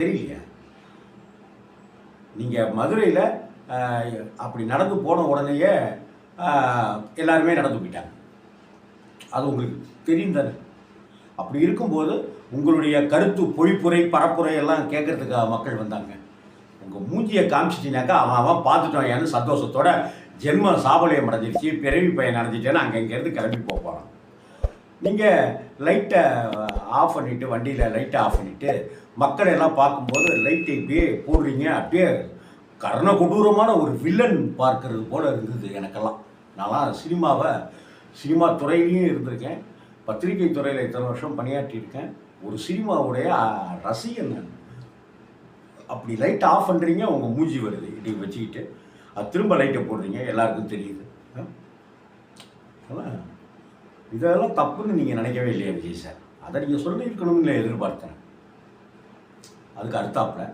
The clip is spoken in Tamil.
தெரியலையா? நீங்கள் மதுரையில் அப்படி நடந்து போன உடனேயே எல்லாருமே நடந்து போயிட்டாங்க. அது உங்களுக்கு தெரியும் தானே? அப்படி இருக்கும்போது உங்களுடைய கருத்து பொய்ப்புரை பரப்புரை எல்லாம் கேட்கறதுக்கு மக்கள் வந்தாங்க. உங்கள் மூஞ்சியை காமிச்சிட்டினாக்கா அவன் பார்த்துட்டான் ஏன்னு சந்தோஷத்தோட ஜென்ம சாபலயம் அடைஞ்சிருச்சு, பிறவி பயன் அடைஞ்சிட்டேன்னு அங்கே இங்கேருந்து கிளம்பி போகிறான். நீங்கள் லைட்டை ஆஃப் பண்ணிவிட்டு, வண்டியில் லைட்டை ஆஃப் பண்ணிவிட்டு மக்களை எல்லாம் பார்க்கும்போது லைட்டை இப்படியே போடுறீங்க. அப்படியே கர்ண கொடூரமான ஒரு வில்லன் பார்க்கறது போல் இருந்தது எனக்கெல்லாம். நான்லாம் சினிமா துறையிலையும் இருந்திருக்கேன், பத்திரிகை துறையில் இத்தனை வருஷம் பணியாற்றியிருக்கேன். ஒரு சினிமாவுடைய ரசிகன் நான். அப்படி லைட்டை ஆஃப் பண்ணுறீங்க, உங்கள் மூஞ்சி வருது இப்படி வச்சுக்கிட்டு, அது திரும்ப லைட்டை போடுறீங்க, எல்லாருக்கும் தெரியுது. இதெல்லாம் தப்புன்னு நீங்கள் நினைக்கவே இல்லையா விஜய் சார்? அதை நீங்கள் சொல்லியிருக்கணும்னு எதிர்பார்த்தேன். அதுக்கு அடுத்தாப்புல